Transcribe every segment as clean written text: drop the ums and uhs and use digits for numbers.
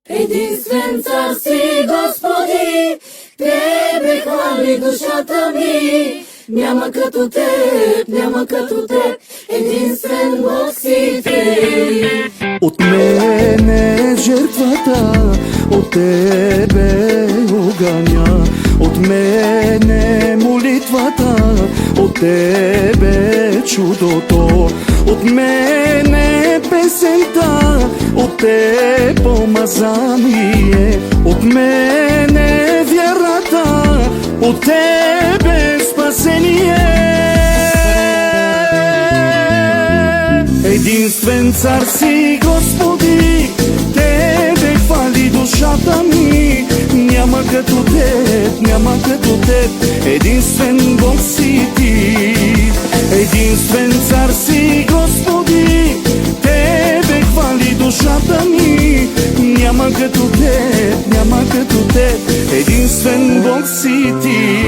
Единствен цар си, Господи, Тебе хвали душата ми. Няма като Теб, няма като Теб, единствен Бог си Ти. От мене жертвата, от Тебе огъня, от мене молитвата, от Тебе чудото, от мене песента, от Тебе помазание, от мене вярата, от Тебе спасение. Единствен цар си, Господи, Тебе хвали душата ми. Няма като Теб, няма като Теб, единствен Бог си Ти. Единствен цар си, Господи, Тебе хвали душата ми. Няма като Теб, няма като Теб, единствен Бог си Ти.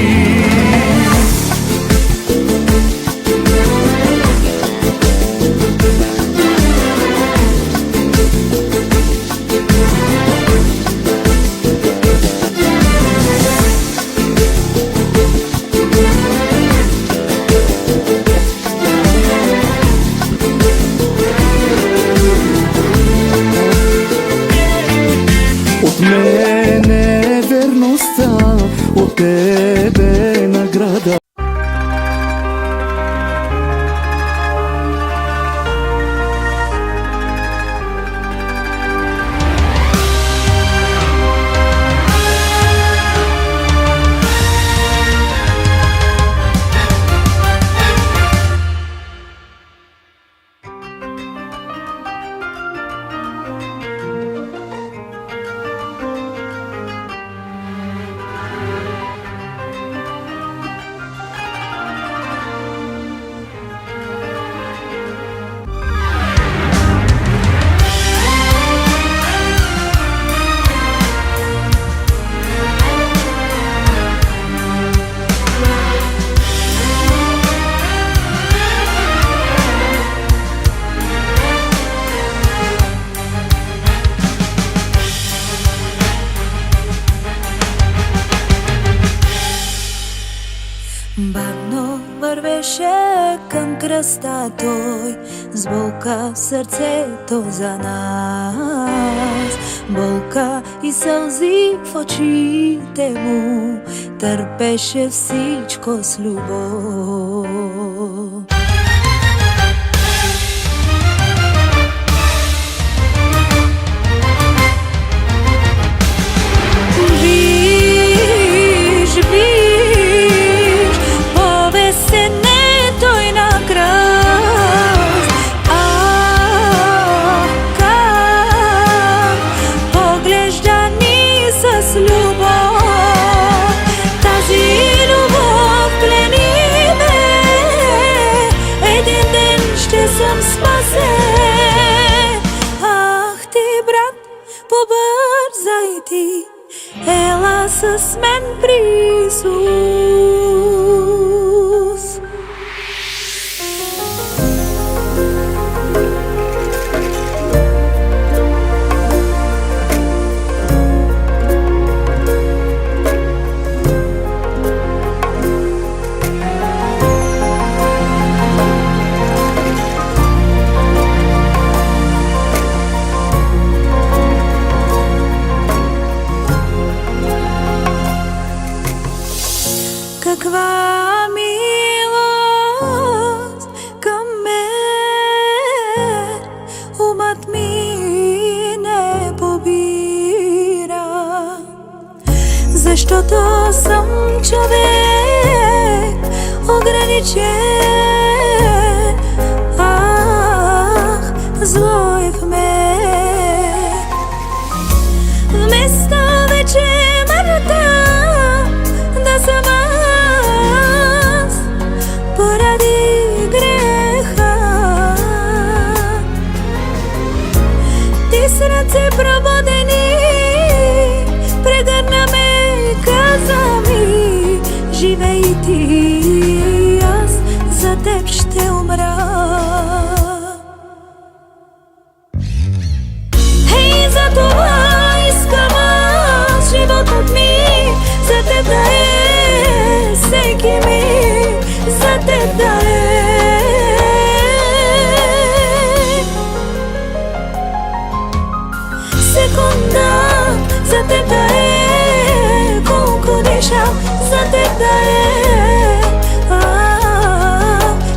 От мене верността, от Тебе награда. Бавно вървеше към кръста той, с болка в сърцето за нас. Болка и сълзи в очите му, търпеше всичко с любов. Побързай ти, ела с мен при Исус. Каква милост към мен, умът ми не побира, защото съм човек ограничен. Ах, зло е в мен. Вместо вече мъртва да съм поради греха, Ти с ръце пробудени прегърна ме, каза ми: живей Ти, аз за Теб ще умра. секунда за теб да е, колко дишам за теб да е,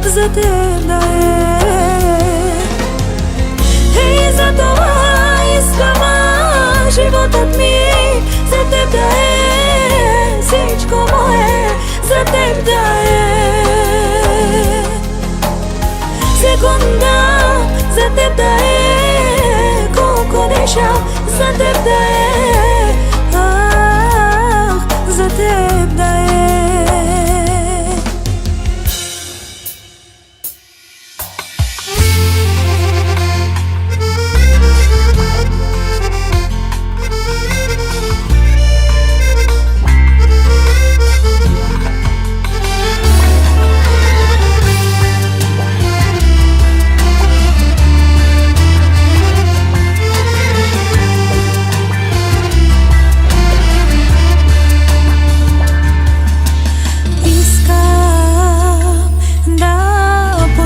за теб да е. И за това искам животът ми за теб да е, всичко мое за теб да е. Секунда за теб да е, колко дишам за теб да е, за теб да е.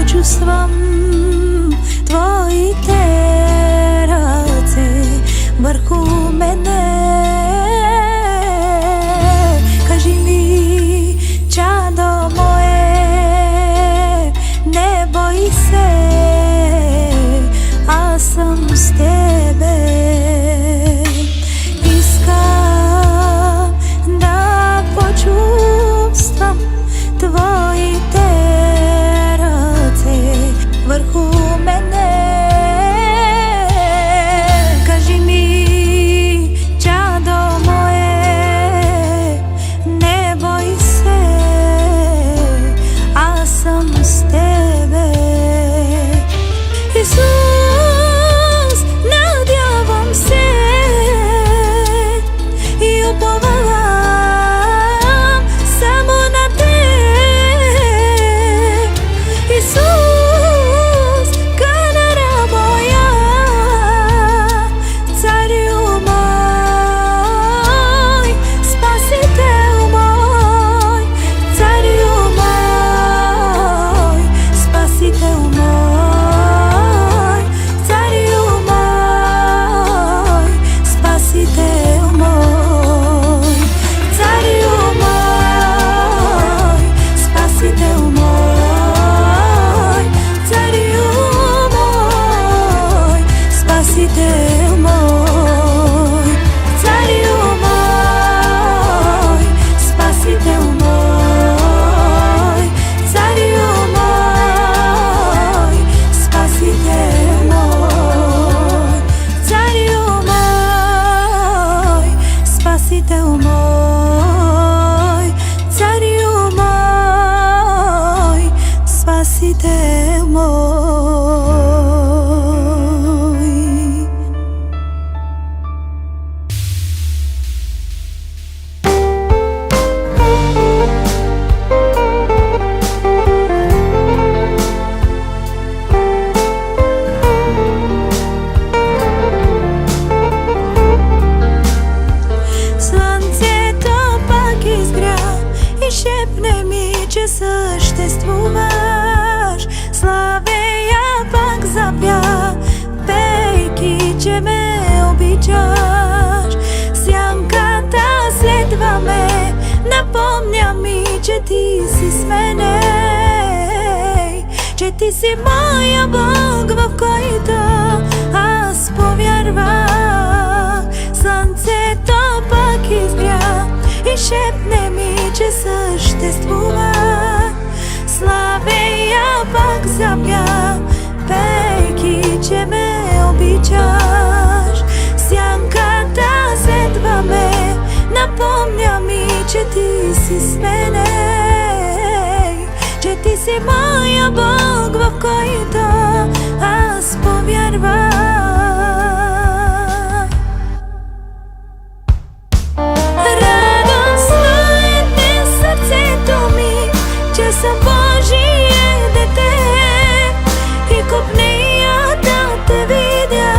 Чувствам твоите ръце върху мене. Кажи ми, чадо мое, не бой се, аз съм с тебе. Искам да почувствам твоите върху мене. Кажи ми, чадо мое, не бой се, аз съм с тебе. Исус, надявам се и уповавам само на теб. Исус, Спасител мой. Слънцето пак изгря и шепне ми, че съществуваш. Славея пак запя, пейки, че ме обичаш. Сянката следва ме, напомня ми, че ти си с мене, че ти си моя Бог, в който аз повярвах. Слънцето пак изгря и шепне ми, че съществуваш. Славея пак запя, пейки, че ме обичаш. Сянката следва ме, напомня ми, че ти си с мене, че ти си моя Бог, в който аз повярвах. Радостно е днес сърцето ми, че съм Божие дете, и копнея да те видя,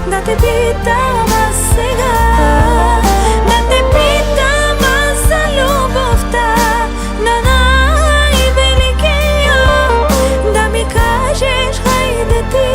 да те питам аз сега, да те питам аз за любовта на най-великия, да ми кажеш, хайде ти,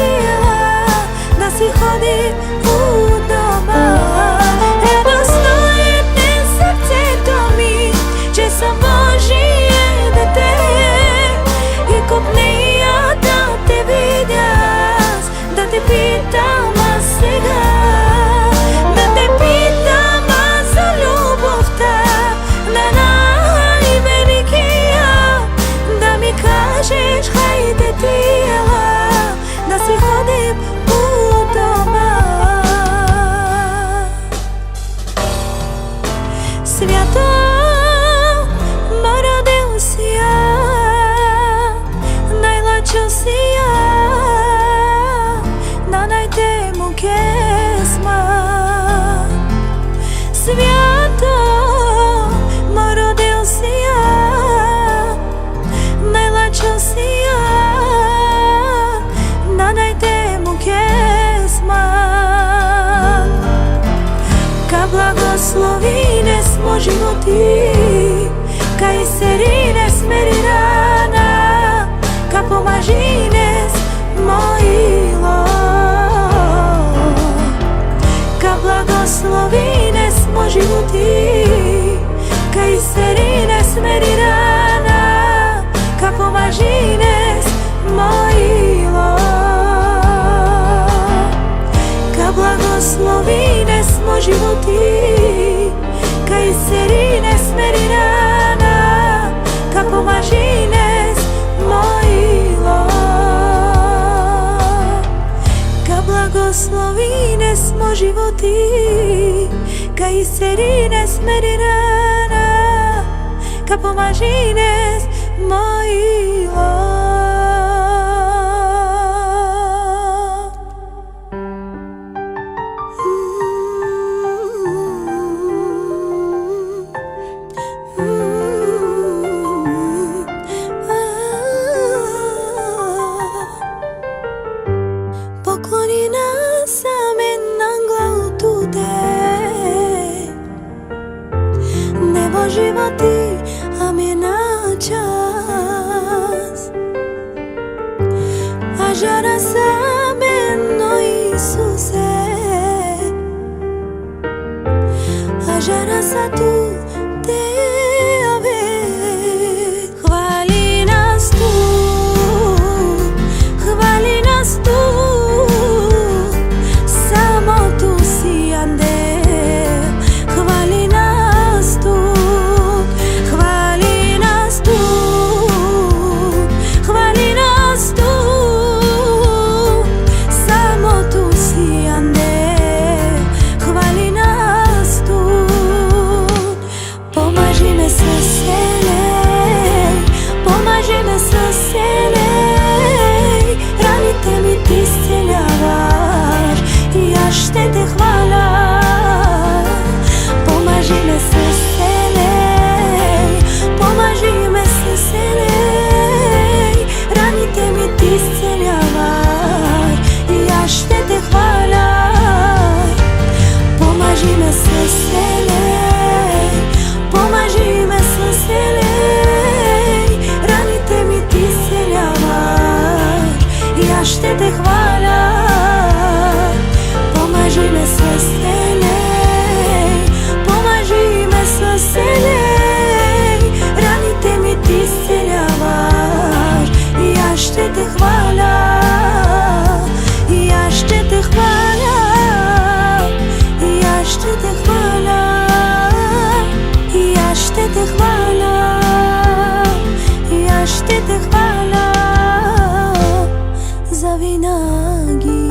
благослови не smo životi, kaj serine smerirana, ka pomažines mojilo, ka blagoslovi smo životi, kaj serine smerirana, ka pomažines mojilo, ka blagoslovi smo životi, kaj serine smerirana, ka pomažines mojilo, ka blagoslovi smo životi, kaj serine smerirana, ka pomažines mojilo. Životi, a mi na čas, a žara sameno Isuse, a žara sa tu Tebe. Hvali nas tu, hvali nas tu, samo tu si ande. Hvali nas tu, ще те хваля, помажи ме с елей, помажи ме с елей, раните ми ти изцеляваш, и аз ще те хваля, и аз ще те хваля, и аз ще те хваля, и аз ще те хваля, и аз ще те хваля завинаги.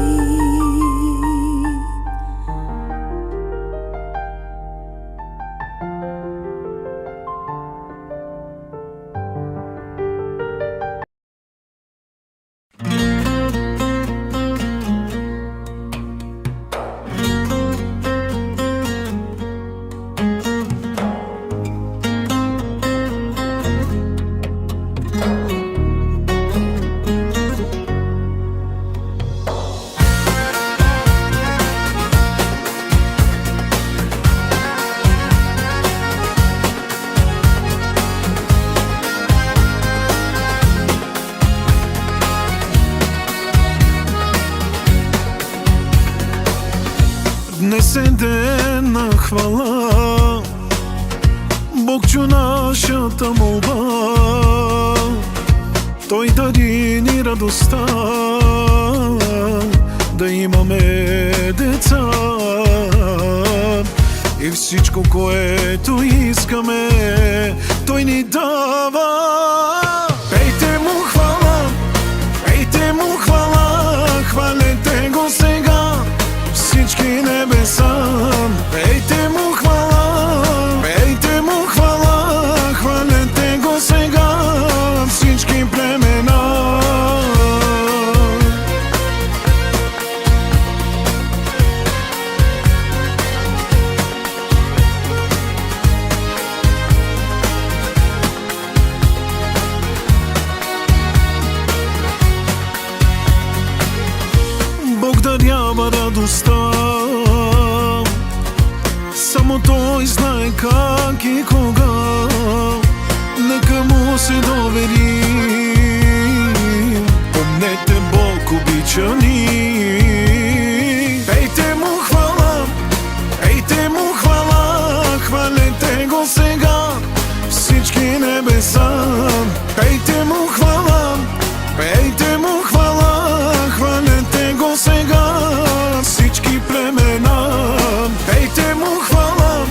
Днес е ден на хвала, Бог чу нашата молба, Той дари ни радостта, да имаме деца и всичко, което искаме, Той ни дава. Пейте му хвала, пейте му хвала, хвалете го сега всички небеса. Пейте му хвала, пейте му хвала, хвалете го сега всички племена. той знае как и кога, нека му се доверим. Помнете, Бог обича ни. Пейте му хвала, пейте му хвала, хвалете го сега всички небеса. Пейте му хвала, пейте му хвала, хвалете го сега всички племена. Пейте му хвала,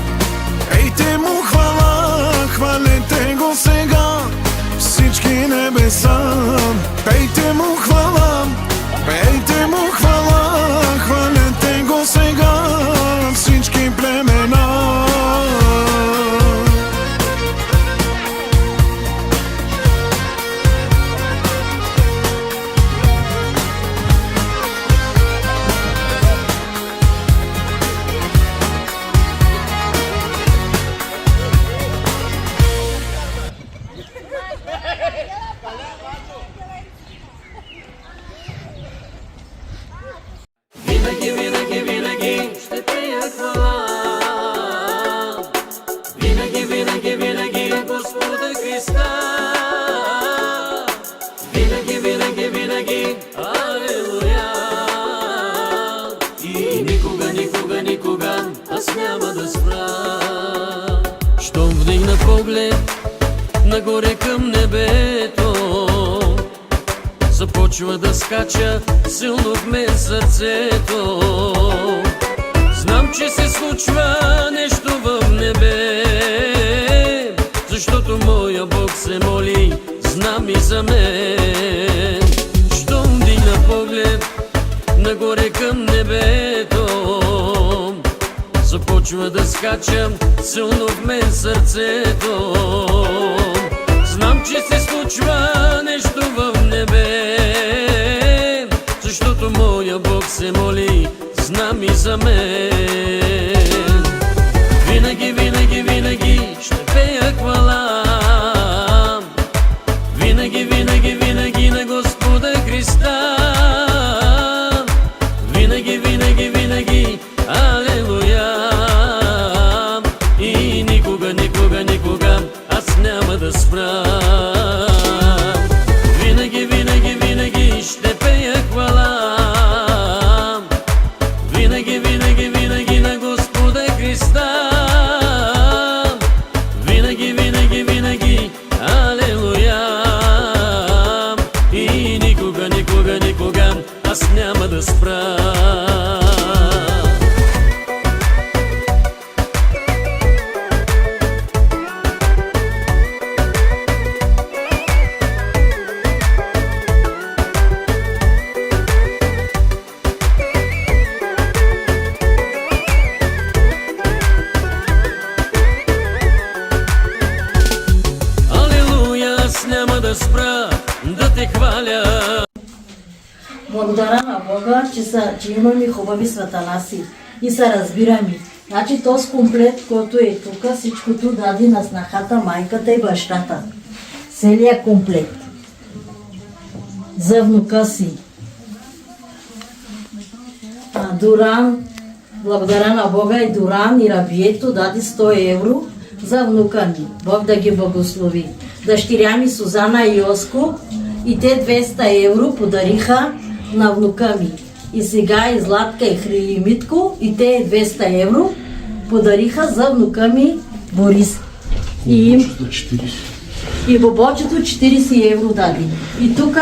пейте му хвала, хвалете го сега всички небеса. Пейте му хвала, пейте му хвала, хвалете го сега всички племена. Винаги, винаги, винаги ще пея хвала. Винаги, винаги, винаги Господа Христа. Винаги, винаги, винаги алелуя. И никога, никога, никога аз няма да спра. Щом вдигна поглед нагоре към небето, започва да скача силно в мен сърцето. Знам, че се случва нещо в небе, защото моя Бог се моли, знам и за мен. Щом вдигна поглед нагоре към небето, започва да скачам силно в мен сърцето. Знам, че се случва нещо в небе, защото моя Бог се моли, знам и за мен. Винаги, винаги, винаги ще пея хвала. Винаги, винаги, винаги на Господа Христа. Винаги, винаги, винаги алелуя. И никога, никога, никога аз няма да спра. Винаги, винаги, винаги ще пея хвала. Винаги, винаги, винаги на Господа Христа. Винаги, винаги, винаги алелуя. И никога, никога, никога аз няма да спра. Няма да спра да те хваля. Благодаря на Бога, че имаме хубави светанаси и се разбираме. Значи този комплект, който е тук, всичкото даде на снахата, майката и бащата. Целият комплект. За внука си. Дуран, благодаря на Бога и Дуран и Рабието даде 100 евро за внука ми. Бог да ги благослови. Дъщеря ми Сузана и Йоско и те 200 евро подариха на внука ми. И сега и Златка и Хрилимитко и те 200 евро подариха за внука ми Борис. И бобочето 40 евро даде. И тук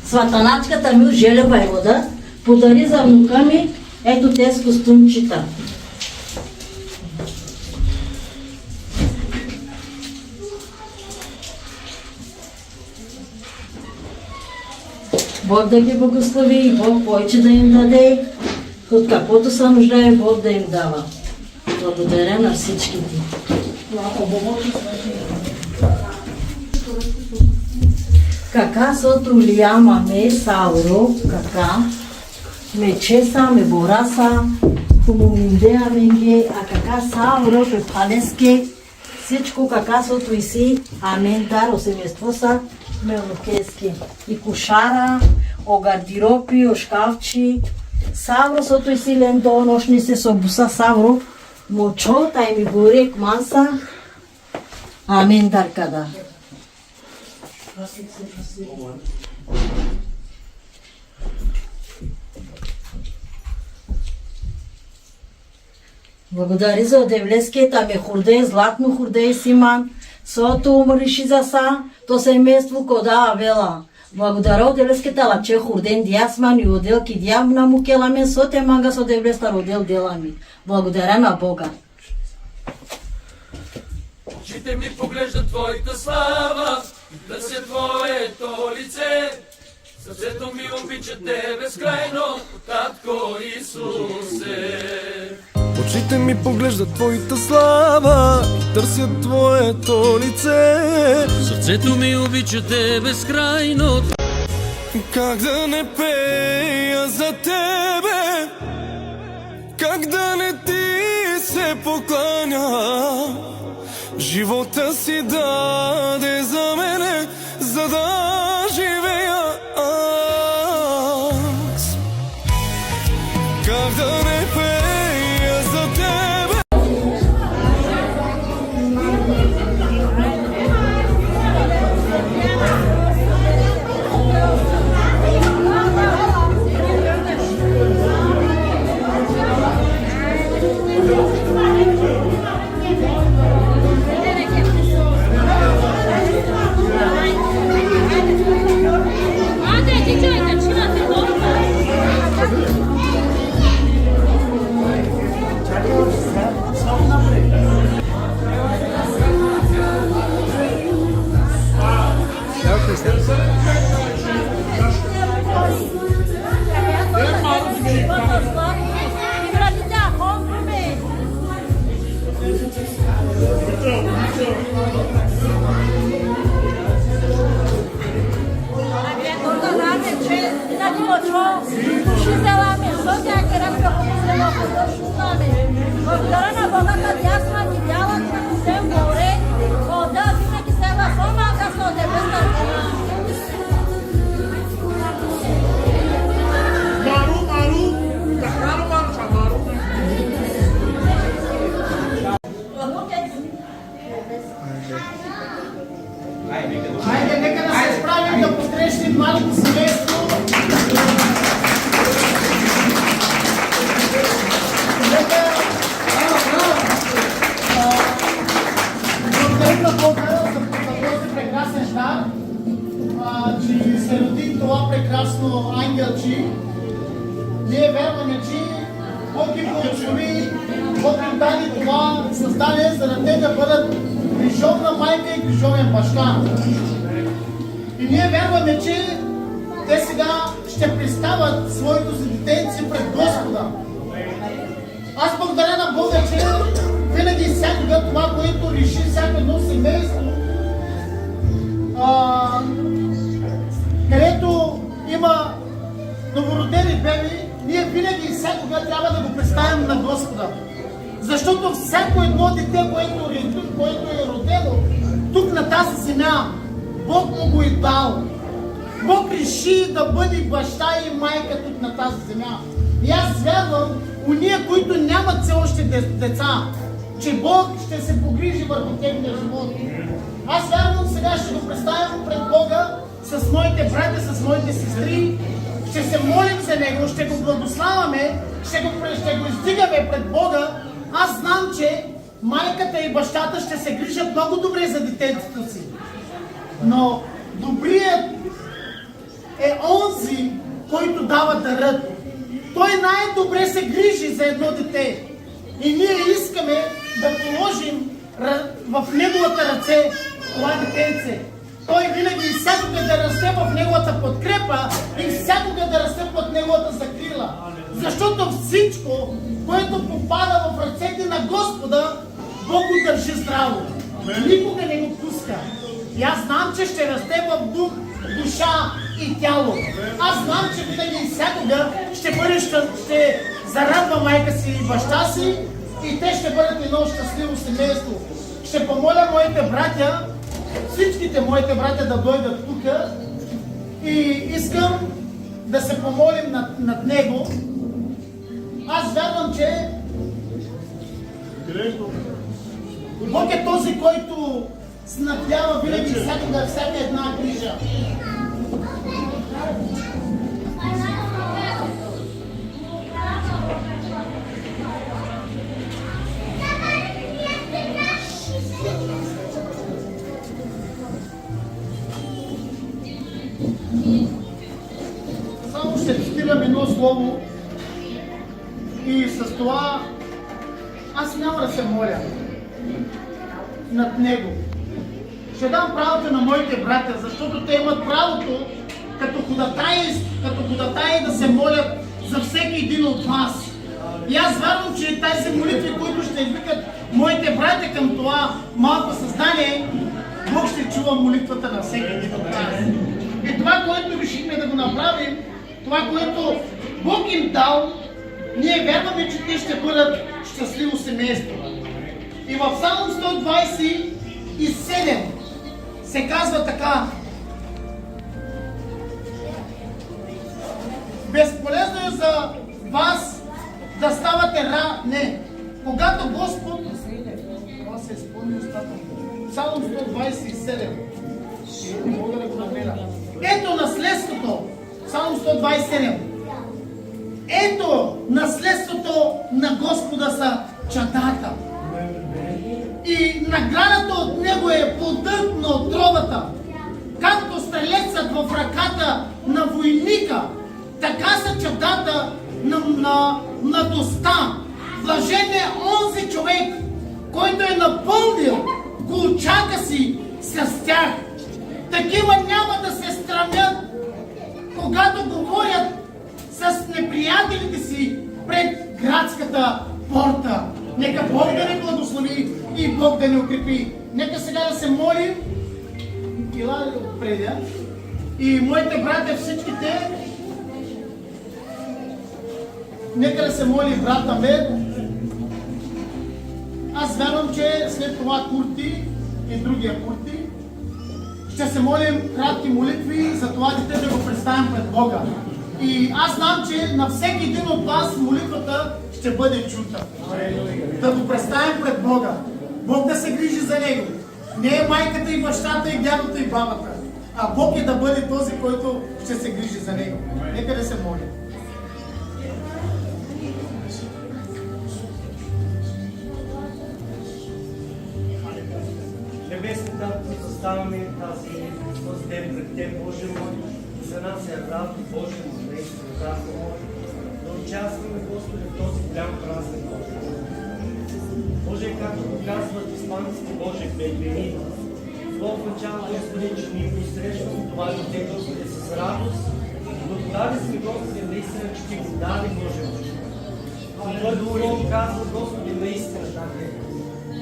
сватаначката ми Желева е вода подари за внука ми ето те с костюмчета. Бог да ги благослови и Бог повече да им даде, от каквото се нуждае Бог да им дава. Благодаря на всичките. Кака сото лиямаме сауро, кака, мечеса, ме бораса, хумуминдея менге, а кака сауро, пепалеске, всичко кака сото и си, амен дар, семейство са, мелнокески. И кошара, о гардиропи, о шкафчи, савро сото и си лендо, нощни се собуса савро, Мочота и ми горек манса. Амин даркада. Благодари за одевлеската ме хурде, златно хурде Симан. Сото умриши за са, то семейство кода авела. Благодаря одевлеската лаче хурден диасман и оделки диам на мукеламе, соте манга с одевлеста родел делами. Благодаря на Бога. Очите ми поглеждат Твоята слава, търся Твоето лице. Сърцето ми обича Те безкрайно, Татко Исусе. Очите ми поглеждат Твоята слава и търсят Твоето лице. Сърцето ми обича Те безкрайно. Как да не пея за Тебе, как да не Ти се покланя. Живота си даде за мене, за да живея аз. Как да не пея за Тебе. Хайде, нека да се справим да посрещнем малко семейство. Благодарим на Бога за този прекрасен дар, че се роди това прекрасно ангелче. Ние вярваме, че Бог ги благослови, Бог им даде това създание, за да те да бъдат грижовна майка и грижовен баща. И ние вярваме, че те сега ще представят своето си детенце пред Господа. Аз благодаря на Бога, че винаги и всякога това, което реши всяко едно семейство, където има новородени беби, ние винаги и всякога трябва да го представим на Господа. Защото всяко едно дете, което е родено тук на тази земя, Бог му го е дал. Бог реши да бъде баща и майка тук на тази земя. И аз вярвам, уния, които нямат все още деца, че Бог ще се погрижи върху техния живот. Аз вярвам, сега ще го представим пред Бога с моите братя, с моите сестри. Ще се молим за него, ще го благославяме, ще го издигаме пред Бога. Аз знам, че майката и бащата ще се грижат много добре за детето си. Но добрият е онзи, който дава дарът. Той най-добре се грижи за едно дете. И ние искаме да положим в неговата ръце това детенце. Той винаги и всякога да расте в неговата подкрепа и всякога да расте под неговата закрила. Защото всичко, което попада в ръцете на Господа, Бог го държи здраво. Никога не го пуска. И аз знам, че ще расте в дух, душа и тяло. Аз знам, че винаги и всякога ще зарадва майка си и баща си и те ще бъдат едно щастливо семейство. Ще помоля моите братя, всичките моите братя да дойдат тук и искам да се помолим над него. Аз вярвам, че Бог е този, който снабдява винаги всяка една грижа. Само ще цитирам едно слово и с това аз няма да се моля над него. Ще дам правото на моите братя, защото те имат правото като ходатаи да се молят за всеки един от вас. И аз вярвам, че тези молитви, които ще извикат моите братя към това малко създание, Бог ще чува молитвата на всеки един от нас. И това, което решихме да го направим, това, което Бог им дал, ние вярваме, че те ще бъдат щастливо семейство. И в Псалом 127 се казва така: безполезно е за вас да ставате не. Когато Господ... Това се изпълни устата. Псалом 127. Не мога да го намеря. Ето наследството. Псалом 127. Ето наследството на Господа са чадата. И наградата от него е плодът на отровата. Както стрелецът в ръката на войника, така са чадата на младостта. Блажен е онзи човек, който е напълнил колчака си с тях. Такива няма да се срамят, когато говорят с неприятелите си пред градската порта. Нека Бог да ни благослови и Бог да ни укрепи. Нека сега да се молим. Ила отпредя. И моите братя, всичките, нека да се моли брат Амед. Аз вярвам, че след това Курти и другия Курти ще се молим кратки молитви за това дете да го представим пред Бога. И аз знам, че на всеки един от вас молитвата ще бъде чута. Да го представим пред Бога. Бог да се грижи за него. Не е майката и бащата и дядото и бабата, а Бог е да бъде този, който ще се грижи за него. Нека да се молим. Небесни Татко, заставаме този ден пред Теб, Боже мой. За нас е радост, Боже мой, наистина, Татко мой, да участваме, Господи, в този голям празник, Боже. Боже, както го казват испанците, Боже, бедбени. В начало, Господи, че ние посрещаме това дете, Господи, с радост. Благодари сме, Господи, наистина, че Ти го даде, Боже мой. Твоето Слово казва, Господи, наистина, така е.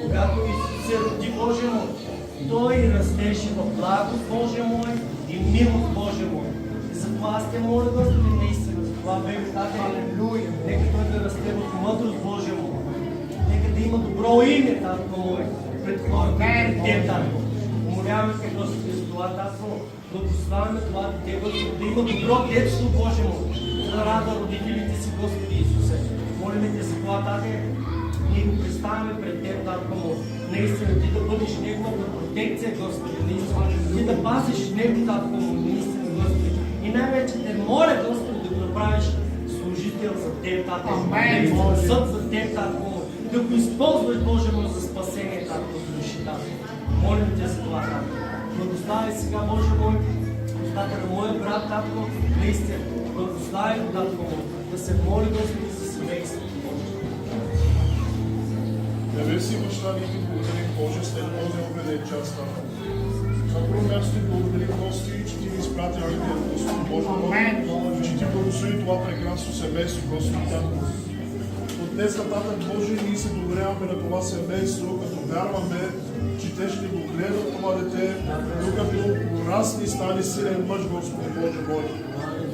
Когато Исус се роди, Боже мой, Той растеше в благост, Боже мой, и милост, Боже мой. И затова аз Те моля, Господи, наистина, за това бебе, Тате, алелуя, нека Той да расте в мъдрост, Боже мой. Нека да има добро име, Татко мой, пред хората, пред Те, Татко. Умоляваме Те, Господи, за това, Татко, благославяме това дете, Господи, да има добро детство, Боже мой, да рада родителите си, Господи Исусе. Молиме Те за това, Тате. Ние го представяме пред Теб, Татко мой. Наистина Ти да бъдеш Неговата протекция, Господи, наистина. Ти да пазиш Него, Татко мой, наистина, Господи. И най-вече Те моля, Господи, да го направиш служител за Теб, Татко мой. Съд за Теб, Татко мой. Да го използваш, Боже мой, за спасение, Татко, за души, Татко. Молим Те за това, Татко. Благослави сега, Боже мой, устата на моя брат, Татко, наистина. Благослави го, Татко мой, да се моли, Господи, за семейството. Небесни баща, ние Ти благодарим, Боже, след този обеден час, Тато. На първо място Ти благодарим, Господи, че Ти ни изпрати Ангел, Господи, Боже, че Ти благослови това прекрасно семейство, Господи, Тато. От днес нататък, Боже, ние се доверяваме на това семейство, като вярваме, че Те ще го гледат това дете, докато порасне и стане силен мъж, Господи, Боже мой.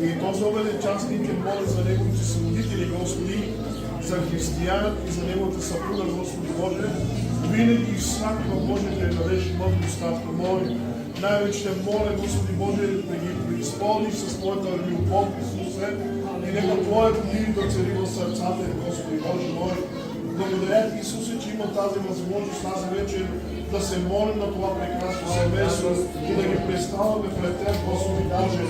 И този обеден час ние Те молим за неговите съводители, Господи, за християн и за неговата съпруга, Господи Боже. Винаги и всякога, Боже, да дадеш мъдрост, Татко мой. Най-вече Те моля, Господи Боже, да ги преизпълниш с Твоята любов, Исусе, и нека Твоето имя да цари в сърцата им, Господи Боже мой. Благодаря ти, Исусе, че има тази възможност тази вечер да се молим на това прекрасно семейство и да ги представяме пред Теб, Господи Боже.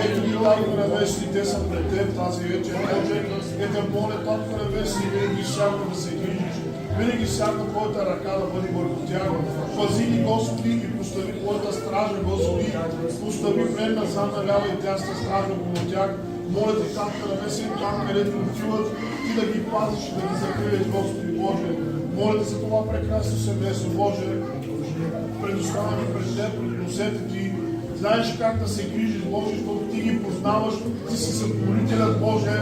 Ето ги, Татко Небесни, те са пред Теб тази вечер, Боже. Ето моля, Татко Небесни, винаги всяко да се грижиш. Винаги всяка Твоята ръка да бъде върху тях. Пази ги, Господи, и постави Твоята стража, Господи. Постави предна, задна, лява и дясна стража около тях. Моля Ти, Татко Небесни, там където отиват, Ти да ги пазиш и да ги закриеш, Господи Боже. Моля Те за това прекрасно семейство, Боже. Предоставяме пред Теб, пред носете Ти. Знаеш как да се грижиш, Боже, защото Ти ги познаваш, Ти си сътворителят, Боже.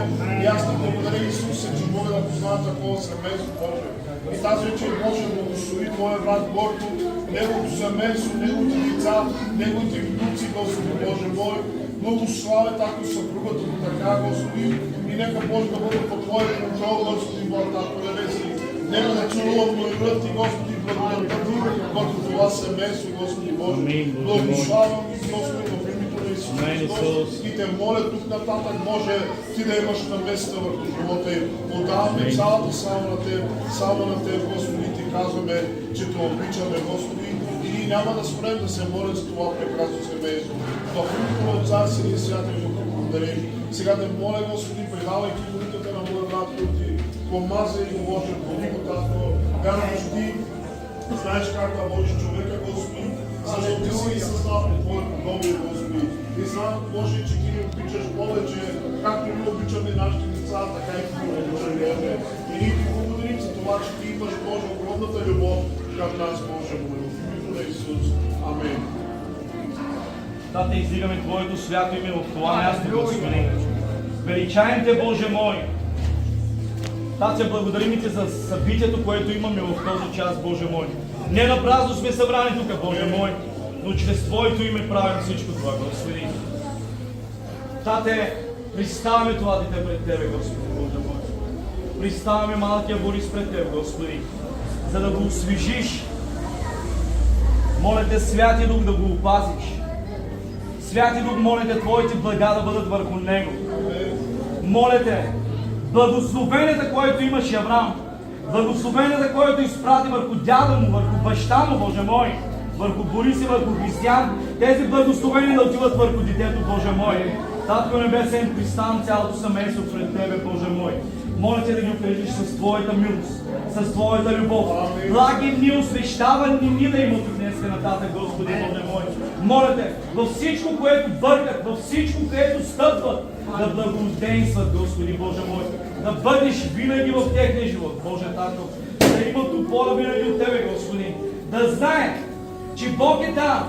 И аз Ти благодаря, Исусе, че мога да познавам такова семейство, Боже. И тази вечер, Боже, благослови Твоя брат Горко, неговото семейство, неговите деца, неговите внуци, Господи Боже мой. Благославя тако съпругата му така, Господи. И нека Боже да бъде по Твоя контрол, Господи Боже, Татко Небесни. Нека да чувам мирът Ти, Господи, благодаря Ти върху това семейство, Господи Боже. Благославям ги, Господи, в името на Исус Христос. И Те моля тук нататък, Боже, Ти да имаш наместа върху живота им. Отдаваме цялата само на Теб, Господи, Ти казваме, че Те обичаме, Господи. И ние няма да спрем да се молим за това прекрасно семейство. В името на Отца и Сина и Святия Дух Ти благодарим. Сега Те моля, Господи, предавайки молитвата на моя брат Ти, помазай го, Боже, боли го, Татко. Вярвам, че Ти знаеш как да водиш човека, Господи, защото Ти си създал пред Твоето подобие, Господи. И знам, Боже, че Ти ни обичаш повече, както ние обичаме нашите деца, така и Ти ни обичаш, Боже. И ние Ти благодарим за това, че Ти имаш, Боже, огромната любов към нас, Боже, в името на Исус. Амин. Тате, издигаме Твоето свято име в това място, Господи. Величаем Те, Боже мой. Тате, благодарим Ти за събитието, което имаме в този час, Боже мой. Не напразно сме събрани тук, Боже мой, но чрез Твоето име правим всичко това, Господи. Тате, представяме това дете пред Тебе, Господи, Боже мой. Представяме малкия Борис пред Теб, Господи, за да го освежиш. Моля Те, Святи Дух, да го опазиш. Святи Дух, моля Те, Твоите блага да бъдат върху него. Моля Те, благословенията, което имаше Авраам, благословенията, което изпрати върху дяда му, върху баща му, Боже мой, върху Борис и върху Християн, тези благословения да отиват върху детето, Боже мой. Татко Небесен, приставам цялото семейство пред Тебе, Боже мой. Моля Те да ги окръжиш с Твоята милост, с Твоята любов. Благи дни, освещавани дни да имат от днеска нататък, Господи, Боже мой. Моля Те, във всичко, което бъркат, във всичко, което стъпват, да благоденстват, Господи, Боже мой. Да бъдеш винаги в техния живот, Боже Татко. Да имат опора винаги от Тебе, Господи. Да знаят, че Бог е там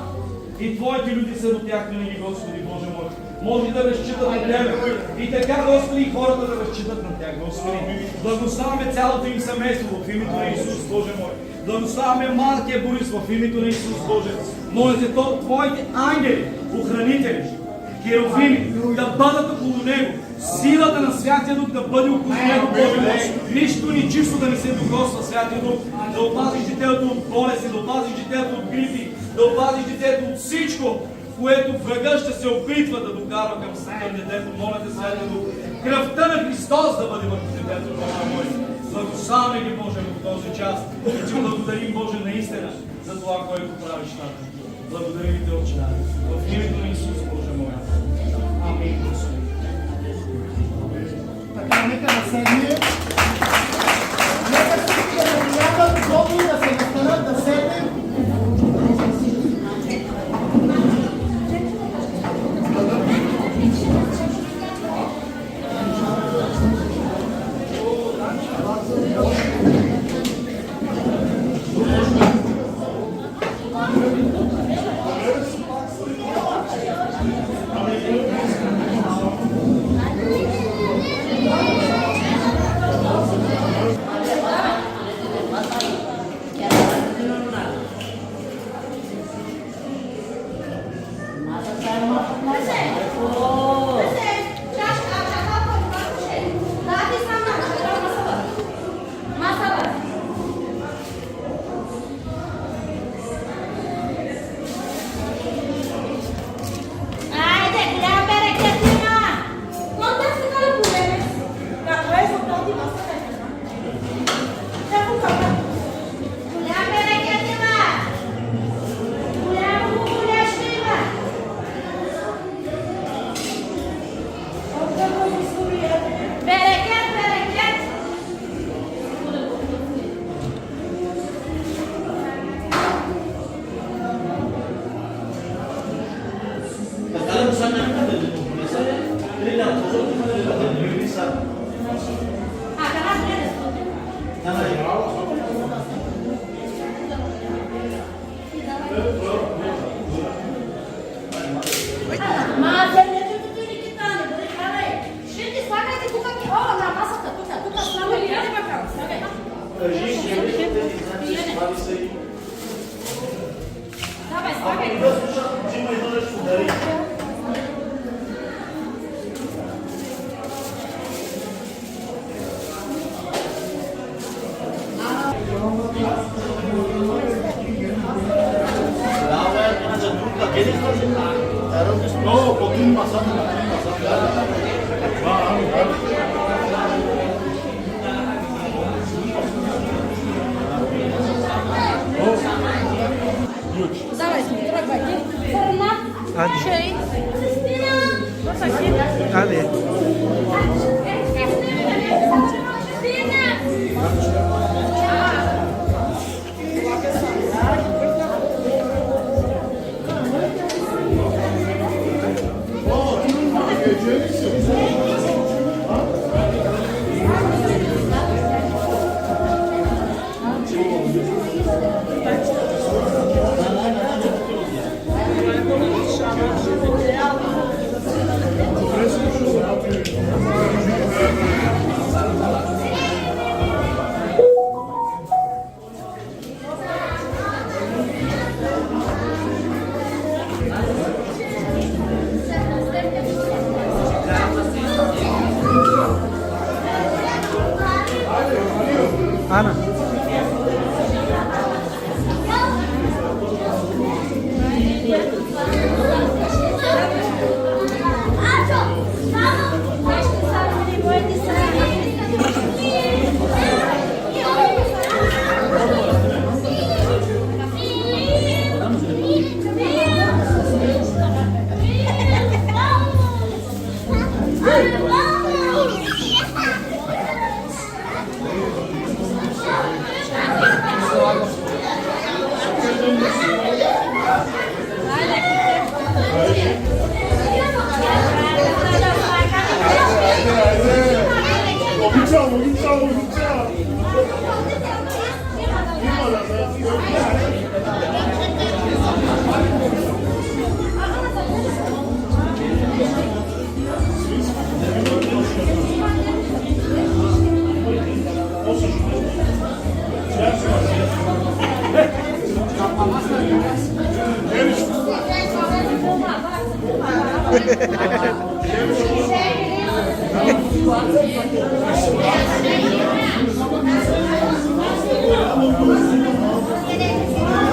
и Твоите люди са до тях винаги, Господи, Боже мой. Може да разчитат на Тебе. И така, Господи, и хората да разчитат на Тях, Господи. Благославяме цялото им семейство в името на Исус, Боже мой. Благославяме малкия Борис в името на Исус, Боже. Моля Те, Твоите ангели, охранители, херовими, да бъдат около него. Силата на Святия Дух да бъде около него, Боже. Нищо ни чисто да не се докосва, Святия Дух. Да опазиш детето от болести, да опазиш детето от грипи, да опазиш детето от всичко, което врага ще се опитва да докара към съда детето. Моля Те, Святия Дух, кръвта на Христос да бъде върху детето, Боже мой. Благославяй ги, Боже, в този час. И Ти благодарим, Боже, наистина за това, което правиш там. Благодарим Те, Отче. В името на Исус, Боже мой. Амин, Господи. Така, нека да седне. Нека всички да нямат удобно да се настанат, да седнем. Hadi. Hadi. Ana.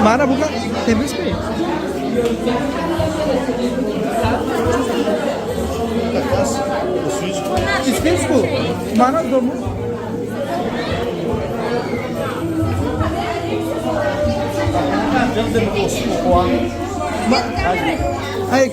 Mana bukan temiz mi? İsveçku. Mana domu. Hayır.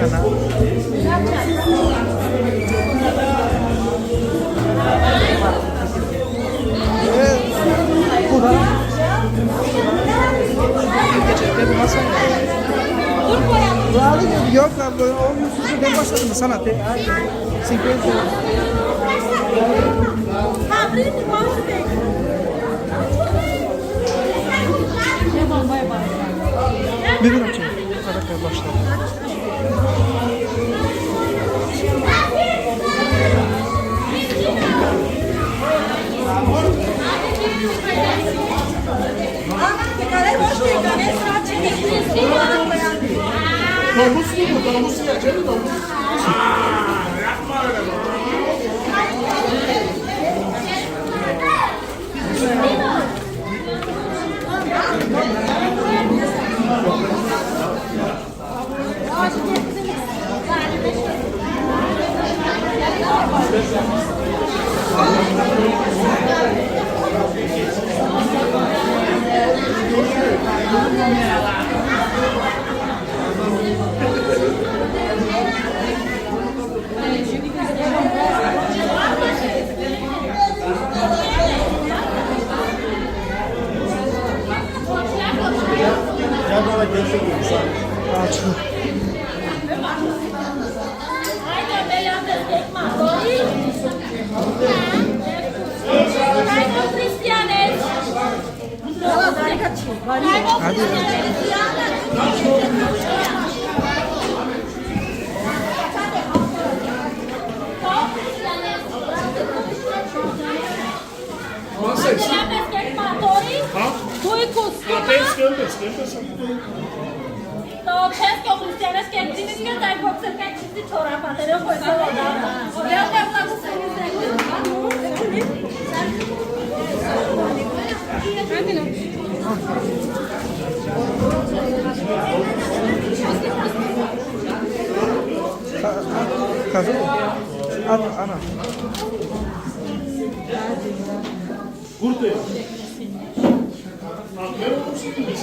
kanal. Burada. Geçerken bu masa. Lalu yok lan böyle o yüzsüzü ben başladım sanat. 50. Bir gün önce Karakaya başladı. Domuz mu bu? Domuz yiyeceğim domuz. तो छह को क्रिश्चियन के जिनिस के type box के किसी छोरा पाते रहो कोई तो होगा और ये अपना कुछ Kazu. Ana. Burada. Aferin olsun ki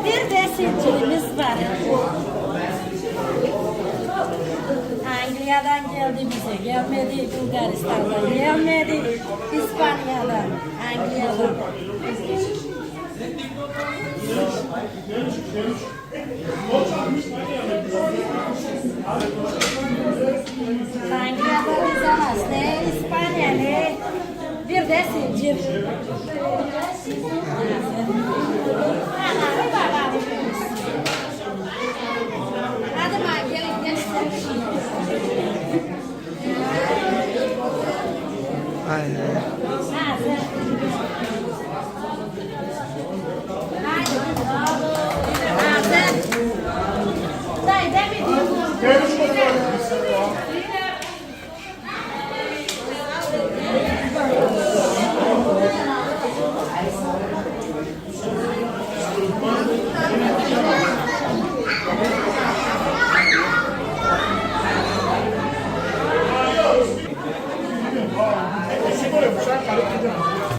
Bir besicimiz var. Anglia'dan geldi bize. Gelmedi Bulgaristan'dan. Gelmedi İspanya'dan. Anglia'dan. Anglia'dan bize ne İspanya ne bir de sincir.